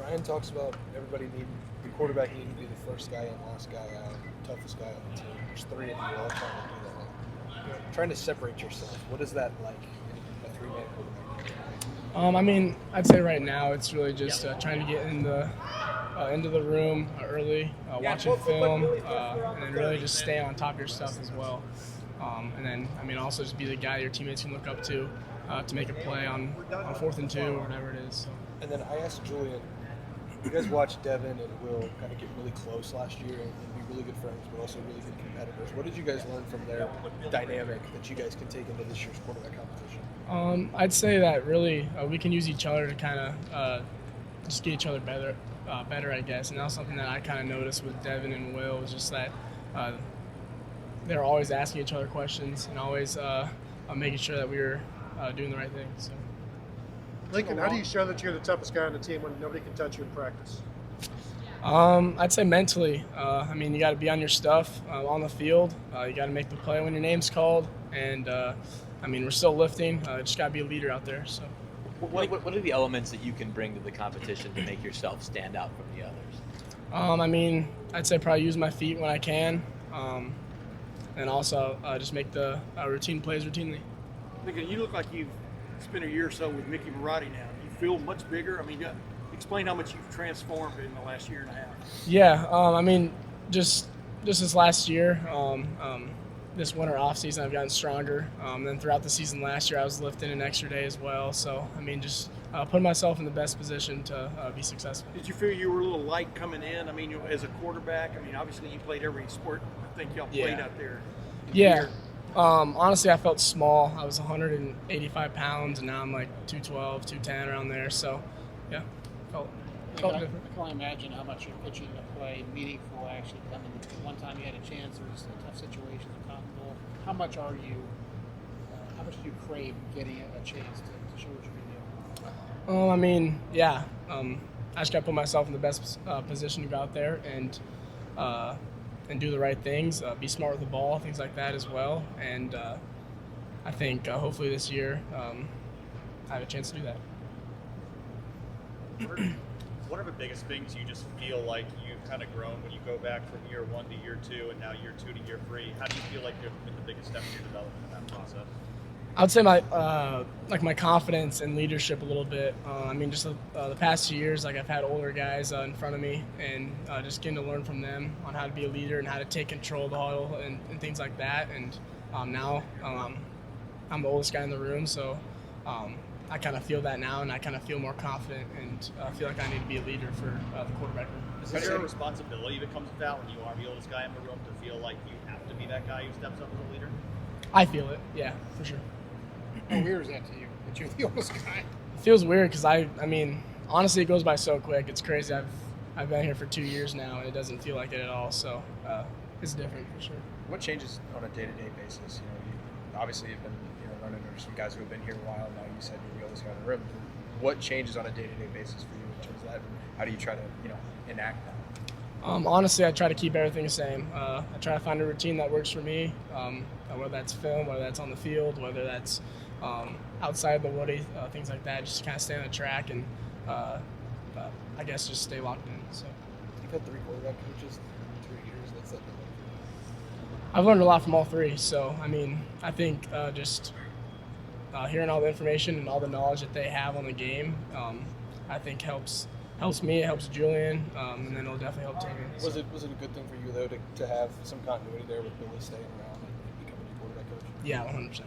Ryan talks about the quarterback needing to be the first guy in, last guy out, toughest guy on the team. There's three of you all trying to do that. Trying to separate yourself. What is that like in a three-man quarterback? I mean, I'd say right now it's really just trying to get into the room early, watching film, and then really just stay on top of your stuff as well. And then, I mean, also just be the guy your teammates can look up to make a play on 4th and 2 or whatever it is. So. And then I asked Julian, you guys watched Devin and Will kind of get really close last year and be really good friends, but also really good competitors. What did you guys learn from their dynamic that you guys can take into this year's quarterback competition? I'd say that really we can use each other to kind of just get each other better, I guess. And that was something that I kind of noticed with Devin and Will was just that they're always asking each other questions and always making sure that we were doing the right thing. So. Lincoln, how do you show that you're the toughest guy on the team when nobody can touch you in practice? I'd say mentally. I mean, you got to be on your stuff on the field. You got to make the play when your name's called. And, I mean, we're still lifting. Just got to be a leader out there. So, What are the elements that you can bring to the competition to make yourself stand out from the others? I mean, I'd say probably use my feet when I can. And also just make the routine plays routinely. Lincoln, you look like you've spent a year or so with Mickey Marotti now. You feel much bigger. I mean, explain how much you've transformed in the last year and a half. Yeah, I mean, just this last year, this winter off season, I've gotten stronger. Then throughout the season last year, I was lifting an extra day as well. So, I mean, just putting myself in the best position to be successful. Did you feel you were a little light coming in? I mean, as a quarterback, I mean, obviously you played every sport I think y'all played out there. Yeah. Honestly, I felt small. I was 185 pounds, and now I'm like 212, 210 around there. So, yeah, felt different. I can only imagine how much you're pitching to play meaningful actually coming. One time you had a chance, there was a tough situation in the Cotton Bowl. How much do you crave getting a chance to show what you can do? I mean, yeah. I just got to put myself in the best position to go out there and do the right things, be smart with the ball, things like that as well. And I think hopefully this year I have a chance to do that. What are the biggest things you just feel like you've kind of grown when you go back from year 1 to year 2 and now year 2 to year 3? How do you feel like you've been the biggest step in your development in that process? I would say my confidence and leadership a little bit. I mean, just the past 2 years, like I've had older guys in front of me, and just getting to learn from them on how to be a leader and how to take control of the huddle and things like that. And now I'm the oldest guy in the room, so I kind of feel that now, and I kind of feel more confident and feel like I need to be a leader for the quarterback room. Is there a responsibility that comes with that when you are the oldest guy in the room to feel like you have to be that guy who steps up as a leader? I feel it, yeah, for sure. How weird is that to you, that you're the oldest guy? It feels weird because I mean, honestly, it goes by so quick. It's crazy. I've been here for 2 years now, and it doesn't feel like it at all. So it's different for sure. What changes on a day-to-day basis? You obviously have been running under some guys who have been here a while now. You said you're the oldest guy in the room. What changes on a day-to-day basis for you in terms of that? How do you try to enact that? Honestly, I try to keep everything the same. I try to find a routine that works for me, whether that's film, whether that's on the field, whether that's outside the woody, things like that. Just kind of stay on the track and I guess just stay locked in. So You've had 3 quarterback coaches in 3 years. That's that. I've learned a lot from all 3. So I mean, I think just hearing all the information and all the knowledge that they have on the game, I think helps me, it helps Julian, and then it'll definitely help Taylor. Was it a good thing for you though to have some continuity there with Billy staying around and becoming a quarterback coach? Yeah, 100%.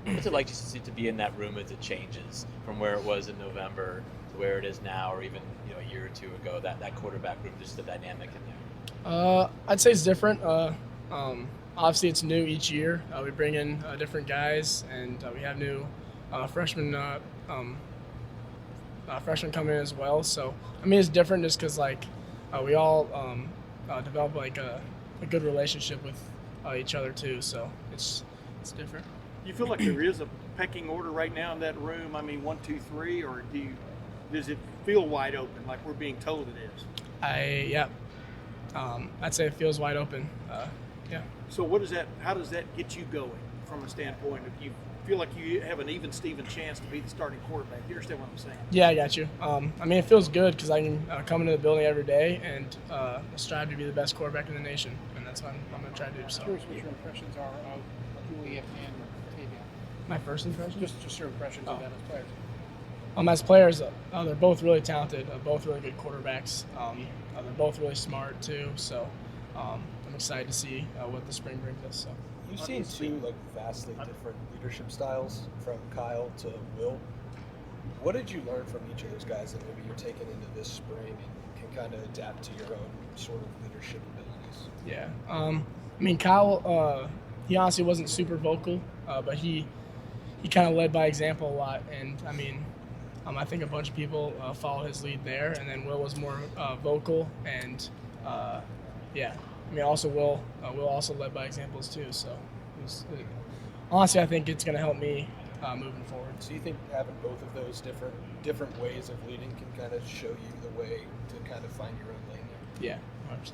What's it like just to be in that room as it changes from where it was in November to where it is now, or even a year or 2 ago? That quarterback room, just the dynamic in there. I'd say it's different. Obviously, it's new each year. We bring in different guys, and we have new freshmen come in as well. So I mean, it's different just because we all develop a good relationship with each other too. So it's different. Do you feel like there is a pecking order right now in that room? I mean, 1, 2, 3, or does it feel wide open like we're being told it is? I'd say it feels wide open. Yeah. So how does that get you going from a standpoint of you feel like you have an even Steven chance to be the starting quarterback. You understand what I'm saying? Yeah, I got you. I mean, it feels good because I can come into the building every day and strive to be the best quarterback in the nation, and that's what I'm going to try to do. So. Curious what your impressions are of Juliet and Tavion. My first impression? Just your impressions of them as players. As players, they're both really talented, both really good quarterbacks. They're both really smart too, so I'm excited to see what the spring brings us. So. You've seen two like vastly different leadership styles from Kyle to Will. What did you learn from each of those guys that maybe you're taking into this spring and can kind of adapt to your own sort of leadership abilities? Yeah, I mean Kyle, he honestly wasn't super vocal, but he kind of led by example a lot, and I mean. I think a bunch of people followed his lead there, and then Will was more vocal, and yeah, I mean also Will also led by examples too. So honestly, I think it's going to help me moving forward. So you think having both of those different ways of leading can kind of show you the way to kind of find your own lane there? Yeah, 100%.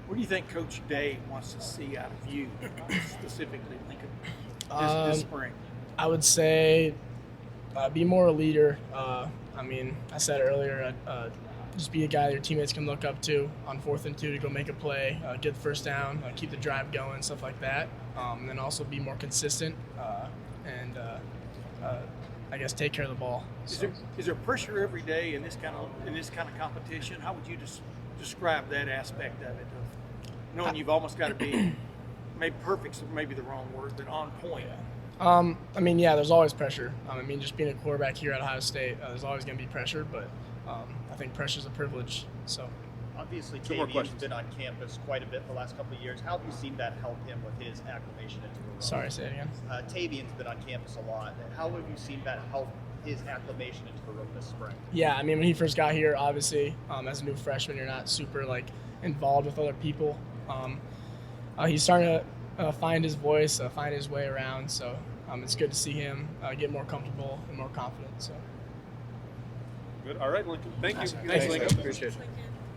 What do you think Coach Day wants to see out of you, specifically, Lincoln, this spring? I would say be more a leader. I mean, I said earlier, just be a guy that your teammates can look up to on 4th and 2 to go make a play, get the first down, keep the drive going, stuff like that. And then also be more consistent and I guess take care of the ball. So. Is there pressure every day in this kind of competition? How would you describe that aspect of it? Of knowing you've almost got to be maybe perfect, maybe the wrong word, but on point. Yeah. I mean, yeah, there's always pressure. I mean, just being a quarterback here at Ohio State, there's always going to be pressure, but I think pressure's a privilege. So, obviously, Tavion's been on campus quite a bit the last couple of years. How have you seen that help him with his acclimation into the role? Sorry, say it again. Tavion's been on campus a lot. How have you seen that help his acclimation into the room this spring? Yeah, I mean, when he first got here, obviously, as a new freshman, you're not super involved with other people. He's starting to find his voice, find his way around. So it's good to see him get more comfortable and more confident. So. Good. All right, Lincoln. Thank you. Thanks, Lincoln. Appreciate it.